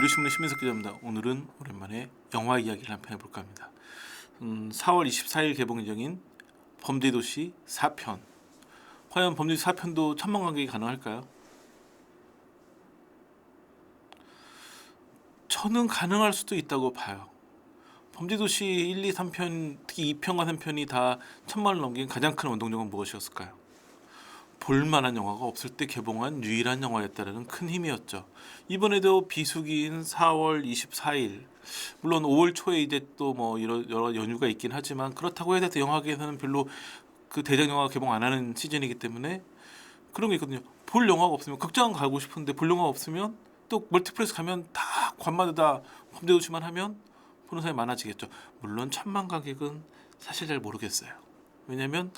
유료신문의 신민석 기자입니다. 오늘은 오랜만에 영화 이야기를 한 편 해볼까 합니다. 4월 24일 개봉 예정인 범죄도시 4편. 과연 범죄도시 4편도 천만 관객이 가능할까요? 저는 가능할 수도 있다고 봐요. 범죄도시 1, 2, 3편, 특히 2편과 3편이 다 천만을 넘긴 가장 큰 원동력은 무엇이었을까요? 볼만한 영화가 없을 때 개봉한 유일한 영화였다는 큰 힘이었죠. 이번에도 비수기인 4월 24일, 물론 5월 초에 이제 또 뭐 여러 연휴가 있긴 하지만 그렇다고 해서 영화계에서는 별로 그 대작 영화가 개봉 안 하는 시즌이기 때문에 그런 게 있거든요. 볼 영화가 없으면 극장 가고 싶은데 볼 영화가 없으면 또 멀티플렉스 가면 다 관마다 다 범죄도시만 하면 보는 사람이 많아지겠죠. 물론 천만 관객은 사실 잘 모르겠어요. 왜냐면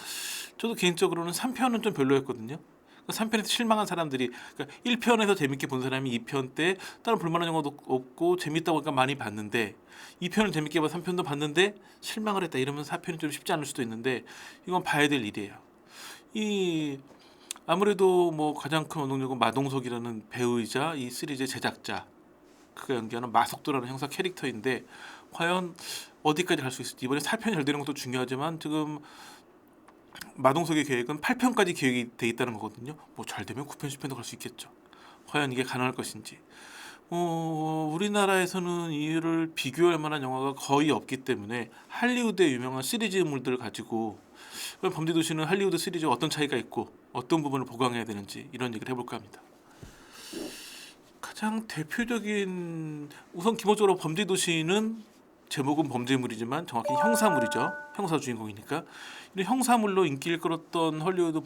저도 개인적으로는 3편은 좀 별로였거든요. 3편에서 실망한 사람들이, 그러니까 1편에서 재밌게 본 사람이 2편 때 다른 볼만한 영화도 없고 재밌다고 하니까 많이 봤는데 2편을 재밌게 봐 3편도 봤는데 실망을 했다 이러면 4편이 좀 쉽지 않을 수도 있는데 이건 봐야 될 일이에요. 이 아무래도 뭐 가장 큰 원동력은 마동석이라는 배우이자 이 시리즈의 제작자, 그가 연기하는 마석도라는 형사 캐릭터인데 과연 어디까지 갈 수 있을지. 이번에 4편이 잘 되는 것도 중요하지만 지금 마동석의 계획은 8편까지 계획이 돼 있다는 거거든요. 뭐 잘 되면 9편, 10편도 갈 수 있겠죠. 과연 이게 가능할 것인지. 우리나라에서는 이를 비교할 만한 영화가 거의 없기 때문에 할리우드의 유명한 시리즈물들을 가지고 범죄도시는 할리우드 시리즈와 어떤 차이가 있고 어떤 부분을 보강해야 되는지 이런 얘기를 해볼까 합니다. 가장 대표적인, 우선 기본적으로 범죄도시는 제목은 범죄물이지만 정확히 형사물이죠. 형사 주인공이니까. 이런 형사물로 인기를 끌었던 헐리우드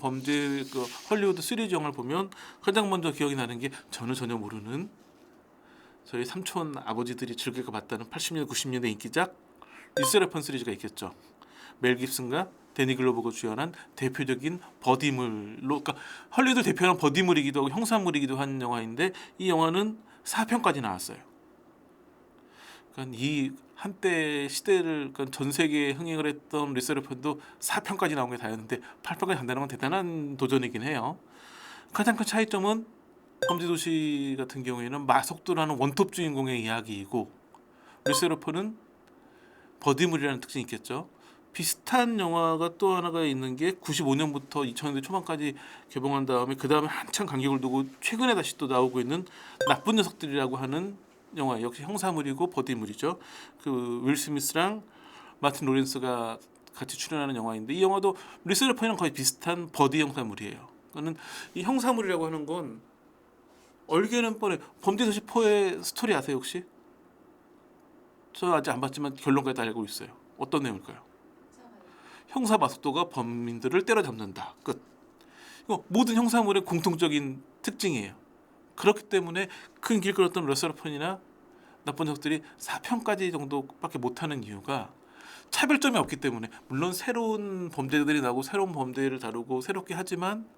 헐리우드 시리즈 영화를 보면 가장 먼저 기억이 나는 게 저는 전혀 모르는 저희 삼촌 아버지들이 즐겨 봤다는 80년대 90년대 인기작 리스레펀 시리즈가 있겠죠. 멜 깁슨과 데니 글로버가 주연한 대표적인 버디물로, 그러니까 헐리우드 대표하는 버디물이기도 하고 형사물이기도 한 영화인데 이 영화는 4편까지 나왔어요. 그러니까 이 한때 시대를, 그러니까 전 세계에 흥행을 했던 리스레펀도 4편까지 나온 게 다였는데 8편까지 간다는 건 대단한 도전이긴 해요. 가장 큰 차이점은 범죄도시 같은 경우에는 마속도라는 원톱 주인공의 이야기이고 리스레펀은 버디물이라는 특징이 있겠죠. 비슷한 영화가 또 하나가 있는 게 95년부터 2000년대 초반까지 개봉한 다음에 그 다음에 한참 간격을 두고 최근에 다시 또 나오고 있는 나쁜 녀석들이라고 하는 영화, 역시 형사물이고 버디물이죠. 그 윌 스미스랑 마틴 로렌스가 같이 출연하는 영화인데 이 영화도 리스레펀이랑 거의 비슷한 버디 형사물이에요. 그거는 이 형사물이라고 하는 건 얼개는 뻔해. 범죄도시 4의 스토리 아세요 혹시? 저 아직 안 봤지만 결론까지 다 알고 있어요. 어떤 내용일까요? 형사 마속도가 범인들을 때려잡는다. 끝. 이거 모든 형사물의 공통적인 특징이에요. 그렇기 때문에 큰 길 끌었던 러셀펀이나 나쁜 녀석들이 4편까지 정도밖에 못하는 이유가 차별점이 없기 때문에. 물론 새로운 범죄들이 나오고 새로운 범죄를 다루고 새롭게 하지만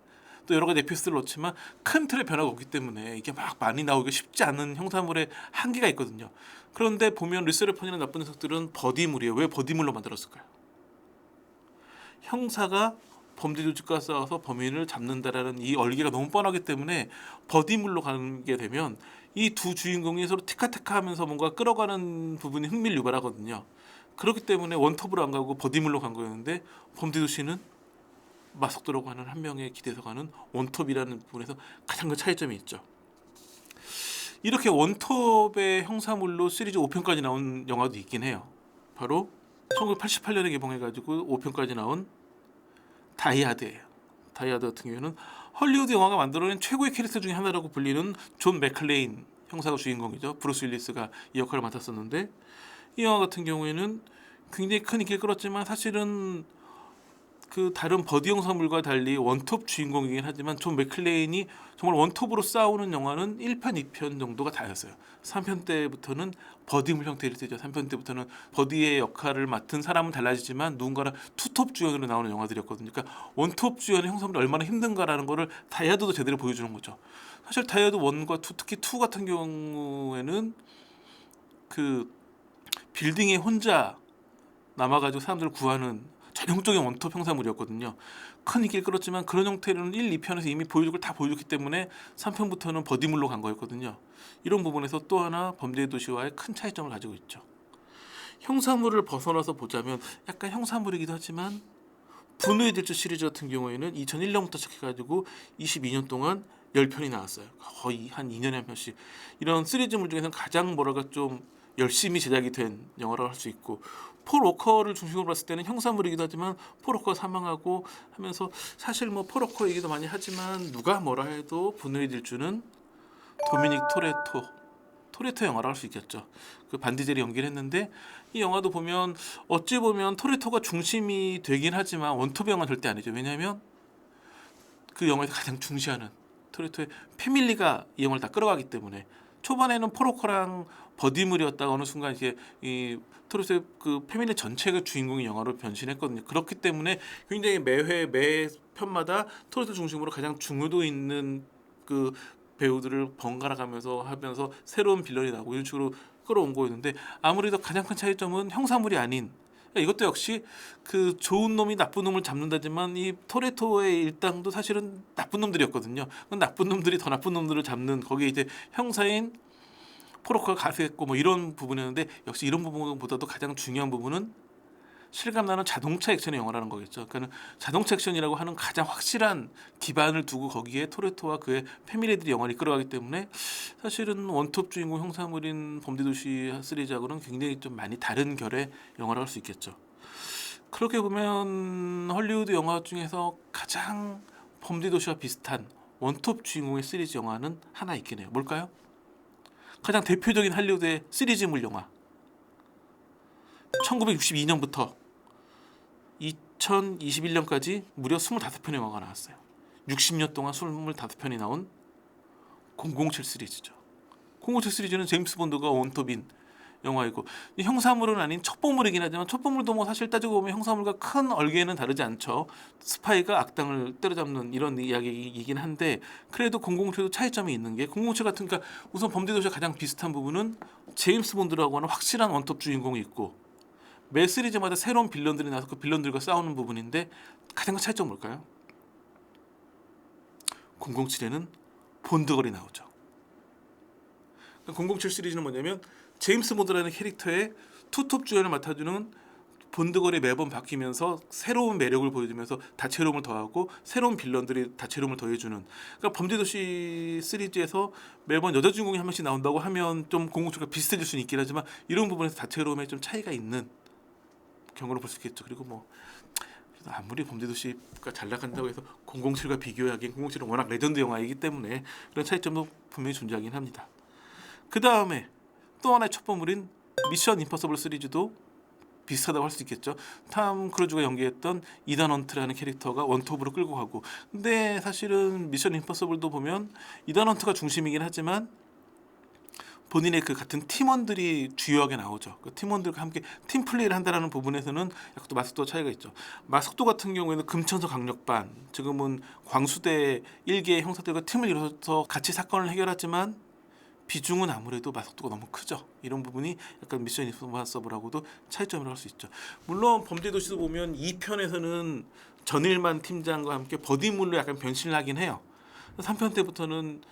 또 여러 가지 에피소드를 넣지만 큰 틀의 변화가 없기 때문에 이게 막 많이 나오기 쉽지 않은 형사물의 한계가 있거든요. 그런데 보면 리스레펀이나 나쁜 녀석들은 버디물이에요. 왜 버디물로 만들었을까요? 형사가 범죄 조직과 싸워서 범인을 잡는다라는 이 얼기가 너무 뻔하기 때문에 버디물로 가게 되면 이 두 주인공이 서로 티카타카하면서 뭔가 끌어가는 부분이 흥미를 유발하거든요. 그렇기 때문에 원톱으로 안 가고 버디물로 간 거였는데 범죄도시는 마석도라고 하는 한 명의 기대서 가는 원톱이라는 부분에서 가장 큰 차이점이 있죠. 이렇게 원톱의 형사물로 시리즈 5편까지 나온 영화도 있긴 해요. 바로 1988년에 개봉해가지고 5편까지 나온 다이하드예요. 다이하드 같은 경우에는 헐리우드 영화가 만들어낸 최고의 캐릭터 중에 하나라고 불리는 존 맥클레인 형사가 주인공이죠. 브루스 윌리스가 이 역할을 맡았었는데 이 영화 같은 경우에는 굉장히 큰 인기를 끌었지만 사실은 그 다른 버디 형사물과 달리 원톱 주인공이긴 하지만 존 맥클레인이 정말 원톱으로 싸우는 영화는 1편, 2편 정도가 다였어요. 3편 때부터는 버디물 형태를 띠죠. 3편 때부터는 버디의 역할을 맡은 사람은 달라지지만 누군가는 투톱 주연으로 나오는 영화들이었거든요. 그러니까 원톱 주연의 형사물이 얼마나 힘든가라는 거를 다이아드도 제대로 보여주는 거죠. 사실 다이아드 1과 2, 특히 2 같은 경우에는 그 빌딩에 혼자 남아가지고 사람들을 구하는 전형적인 원톱 형사물이었거든요. 큰 인기를 끌었지만 그런 형태로는 1, 2편에서 이미 보여줄 걸 다 보여줬기 때문에 3편부터는 버디물로 간 거였거든요. 이런 부분에서 또 하나 범죄의 도시와의 큰 차이점을 가지고 있죠. 형사물을 벗어나서 보자면 약간 형사물이기도 하지만 분노의 질주 시리즈 같은 경우에는 2001년부터 시작해가지고 22년 동안 10편이 나왔어요. 거의 한 2년에 한 편씩. 이런 시리즈물 중에서는 가장 뭐랄까 좀 열심히 제작이 된 영화라고 할 수 있고, 폴 워커를 중심으로 봤을 때는 형사물이기도 하지만 폴 워커가 사망하고 하면서 사실 뭐 폴 워커 얘기도 많이 하지만 누가 뭐라 해도 분노의 질주는 도미닉 토레토 영화라고 할 수 있겠죠. 그 반디젤이 연기를 했는데 이 영화도 보면 어찌 보면 토레토가 중심이 되긴 하지만 원톱 영화는 절대 아니죠. 왜냐하면 그 영화에서 가장 중시하는 토레토의 패밀리가 이 영화를 다 끌어가기 때문에 초반에는 폴워커랑 버디물이었다가 어느 순간 이제 이 토레토의 그 패밀리 전체가 주인공의 영화로 변신했거든요. 그렇기 때문에 굉장히 매회 매 편마다 토레토 중심으로 가장 중요도 있는 그 배우들을 번갈아 가면서 하면서 새로운 빌런이 나오고 이런 식으로 끌어온 거였는데, 아무래도 가장 큰 차이점은 형사물이 아닌, 이것도 역시 그 좋은 놈이 나쁜 놈을 잡는다지만 이 토레토의 일당도 사실은 나쁜 놈들이었거든요. 그 나쁜 놈들이 더 나쁜 놈들을 잡는, 거기에 이제 형사인 포로커가 가세했고 뭐 이런 부분이었는데, 역시 이런 부분보다도 가장 중요한 부분은 실감나는 자동차 액션의 영화라는 거겠죠. 그러니까 자동차 액션이라고 하는 가장 확실한 기반을 두고 거기에 토레토와 그의 패밀리들이 영화를 이끌어가기 때문에 사실은 원톱 주인공 형사물인 범죄도시 시리즈하고는 굉장히 좀 많이 다른 결의 영화라고 할 수 있겠죠. 그렇게 보면 헐리우드 영화 중에서 가장 범죄도시와 비슷한 원톱 주인공의 시리즈 영화는 하나 있긴 해요. 뭘까요? 가장 대표적인 할리우드의 시리즈물 영화, 1962년부터 2021년까지 무려 25편의 영화가 나왔어요. 60년 동안 25편이 나온 007 시리즈죠. 007 시리즈는 제임스 본드가 원톱인 영화이고, 형사물은 아닌 첩보물이긴 하지만 첩보물도 뭐 사실 따지고 보면 형사물과 큰 얼개는 다르지 않죠. 스파이가 악당을 때려잡는 이런 이야기이긴 한데, 그래도 007도 차이점이 있는 게, 007 같은, 그러니까 우선 범죄도시와 가장 비슷한 부분은 제임스 본드라고 하는 확실한 원톱 주인공이 있고 매 시리즈마다 새로운 빌런들이 나와서 그 빌런들과 싸우는 부분인데, 가장 큰 차이점은 뭘까요? 007에는 본드걸이 나오죠. 007 시리즈는 뭐냐면 제임스 본드라는 캐릭터의 투톱 주연을 맡아주는 본드걸이 매번 바뀌면서 새로운 매력을 보여주면서 다채로움을 더하고 새로운 빌런들이 다채로움을 더해주는, 그러니까 범죄도시 시리즈에서 매번 여자 주인공이 한 명씩 나온다고 하면 좀 007과 비슷해질 수는 있긴 하지만 이런 부분에서 다채로움에 좀 차이가 있는 경우를 볼 수 있겠죠. 그리고 뭐 아무리 범죄도시가 잘 나간다고 해서 007과 비교하기엔 007은 워낙 레전드 영화이기 때문에 그런 차이점도 분명히 존재하긴 합니다. 그 다음에 또 하나의 첩보물인 미션 임퍼서블 시리즈도 비슷하다고 할 수 있겠죠. 탐 크루즈가 연기했던 이단 헌트라는 캐릭터가 원톱으로 끌고 가고, 근데 사실은 미션 임퍼서블도 보면 이단 헌트가 중심이긴 하지만 본인의 그 같은 팀원들이 주요하게 나오죠. 그 팀원들과 함께 팀 플레이를 한다라는 부분에서는 약간 또 마석도 차이가 있죠. 마석도 같은 경우에는 금천서 강력반, 지금은 광수대 일개의 형사들과 팀을 이뤄서 같이 사건을 해결하지만 비중은 아무래도 마석도가 너무 크죠. 이런 부분이 약간 미션 임퍼서블하고도 차이점이라고 할 수 있죠. 물론 범죄도시도 보면 2편에서는 전일만 팀장과 함께 버디물로 약간 변신을 하긴 해요. 3편 때부터는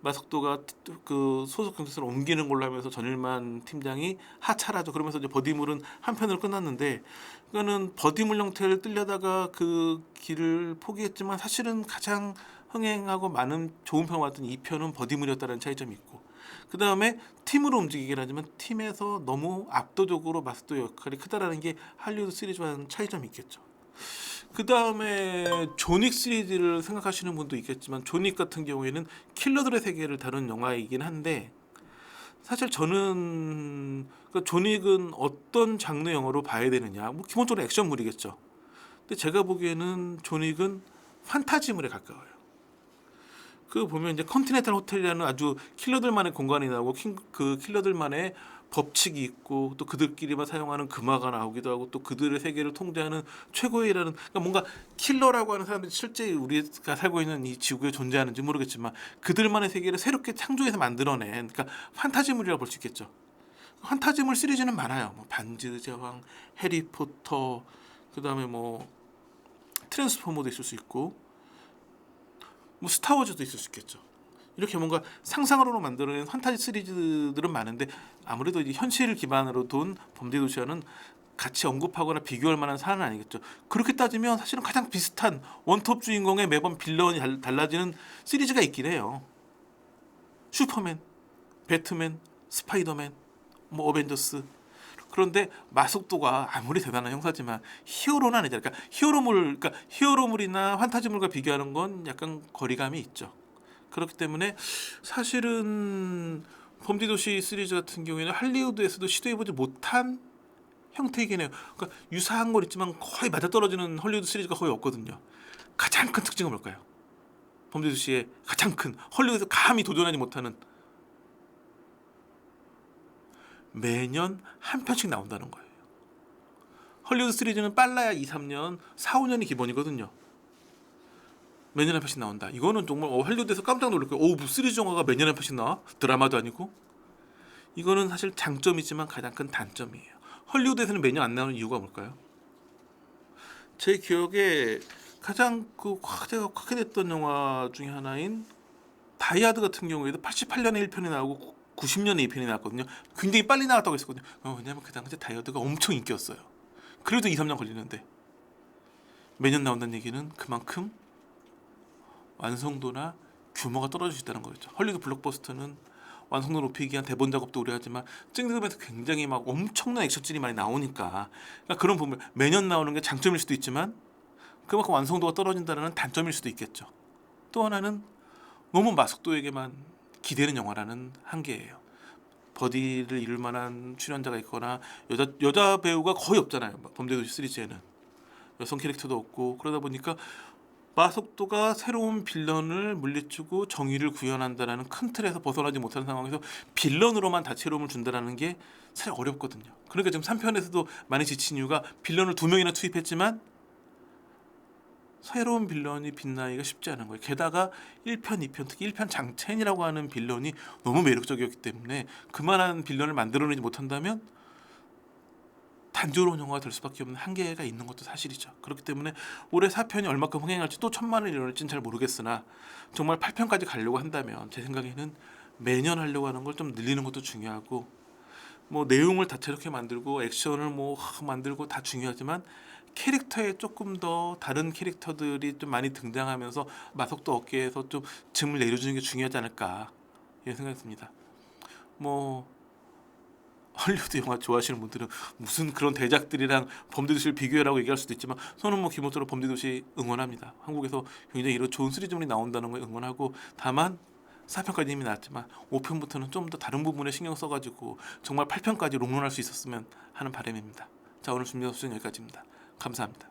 마석도가 그 소속 경찰서로 옮기는 걸로 하면서 전일만 팀장이 하차하죠. 그러면서 이제 버디물은 한 편으로 끝났는데, 그거는 버디물 형태를 뜨려다가 그 길을 포기했지만 사실은 가장 흥행하고 많은 좋은 평을 받았던 2편은 버디물이었다는 차이점이 있고, 그 다음에 팀으로 움직이긴 하지만 팀에서 너무 압도적으로 마석도 역할이 크다라는 게 할리우드 시리즈와는 차이점이 있겠죠. 그 다음에 존윅 시리즈를 생각하시는 분도 있겠지만, 존윅 같은 경우에는 킬러들의 세계를 다룬 영화이긴 한데, 사실 저는 그 존윅은 어떤 장르 영화로 봐야 되느냐, 뭐 기본적으로 액션물이겠죠. 근데 제가 보기에는 존윅은 판타지물에 가까워요. 그 보면 이제 컨티넨탈 호텔이라는 아주 킬러들만의 공간이 나오고 그 킬러들만의 법칙이 있고, 또 그들끼리만 사용하는 금화가 나오기도 하고, 또 그들의 세계를 통제하는 최고의 일하는, 그러니까 뭔가 킬러라고 하는 사람들이 실제 우리가 살고 있는 이 지구에 존재하는지 모르겠지만 그들만의 세계를 새롭게 창조해서 만들어낸, 그러니까 판타지물이라고 볼 수 있겠죠. 판타지물 시리즈는 많아요. 뭐 반지의 제왕, 해리포터, 그 다음에 뭐 트랜스포머도 있을 수 있고 뭐 스타워즈도 있을 수 있겠죠. 이렇게 뭔가 상상으로 만들어낸 판타지 시리즈들은 많은데 아무래도 이제 현실을 기반으로 둔 범죄도시와는 같이 언급하거나 비교할 만한 사안은 아니겠죠. 그렇게 따지면 사실은 가장 비슷한 원톱 주인공의 매번 빌런이 달라지는 시리즈가 있긴 해요. 슈퍼맨, 배트맨, 스파이더맨, 뭐 어벤져스. 그런데 마속도가 아무리 대단한 형사지만 히어로는 아니잖아요. 그러니까 히어로물이나 판타지물과 비교하는 건 약간 거리감이 있죠. 그렇기 때문에 사실은 범죄도시 시리즈 같은 경우에는 할리우드에서도 시도해보지 못한 형태이긴 해요. 그러니까 유사한 건 있지만 거의 맞아떨어지는 헐리우드 시리즈가 거의 없거든요. 가장 큰 특징은 뭘까요? 범죄도시의 가장 큰 헐리우드에서 감히 도전하지 못하는 매년 한 편씩 나온다는 거예요. 헐리우드 시리즈는 빨라야 2, 3년, 4, 5년이 기본이거든요. 매년 한 편씩 나온다. 이거는 정말 헐리우드에서 깜짝 놀랄 거예요. 뭐 시리즈 영화가 매년 한 편씩 나와? 드라마도 아니고. 이거는 사실 장점이지만 가장 큰 단점이에요. 헐리우드에서는 매년 안 나오는 이유가 뭘까요? 제 기억에 가장 화제가 크게 됐던 영화 중에 하나인 다이하드 같은 경우에도 88년에 1편이 나오고 90년에 2편이 나왔거든요. 굉장히 빨리 나왔다고 했었거든요. 왜냐면 그 당시에 다이하드가 엄청 인기였어요. 그래도 2, 3년 걸리는데 매년 나온다는 얘기는 그만큼 완성도나 규모가 떨어질 수 있다는 거겠죠. 헐리우드 블록버스터는 완성도 높이기 위한 대본 작업도 오래 하지만 찍으면서 굉장히 막 엄청난 액션씬이 많이 나오니까 그러니까 그런 부분 매년 나오는 게 장점일 수도 있지만 그만큼 완성도가 떨어진다는 단점일 수도 있겠죠. 또 하나는 너무 마속도에게만 기대는 영화라는 한계예요. 버디를 이룰 만한 출연자가 있거나 여자 배우가 거의 없잖아요. 범죄도시 시리즈에는 여성 캐릭터도 없고 그러다 보니까 마속도가 새로운 빌런을 물리치고 정의를 구현한다라는 큰 틀에서 벗어나지 못하는 상황에서 빌런으로만 다채로움을 준다라는 게 사실 어렵거든요. 그러니까 지금 3편에서도 많이 지친 이유가 빌런을 2명이나 투입했지만 새로운 빌런이 빛나기가 쉽지 않은 거예요. 게다가 1편, 2편, 특히 1편 장첸이라고 하는 빌런이 너무 매력적이었기 때문에 그만한 빌런을 만들어내지 못한다면 단조로운 영화가 될 수밖에 없는 한계가 있는 것도 사실이죠. 그렇기 때문에 올해 4편이 얼마큼 흥행할지 또 1,000만을 이뤄낼지는 잘 모르겠으나 정말 8편까지 가려고 한다면 제 생각에는 매년 하려고 하는 걸 좀 늘리는 것도 중요하고 뭐 내용을 다채롭게 만들고 액션을 뭐 만들고 다 중요하지만 캐릭터에 조금 더 다른 캐릭터들이 좀 많이 등장하면서 마속도 업계에서 좀 즈음을 내려주는 게 중요하지 않을까 이런 생각이 듭니다. 뭐 헐리우드 영화 좋아하시는 분들은 무슨 그런 대작들이랑 범죄도시를 비교해라고 얘기할 수도 있지만 저는 뭐 기본적으로 범죄도시 응원합니다. 한국에서 굉장히 이런 좋은 시리즈물이 나온다는 걸 응원하고 다만 4편까지 이미 나왔지만 5편부터는 좀 더 다른 부분에 신경 써가지고 정말 8편까지 롱런할 수 있었으면 하는 바람입니다. 자 오늘 준비한 소식은 여기까지입니다. 감사합니다.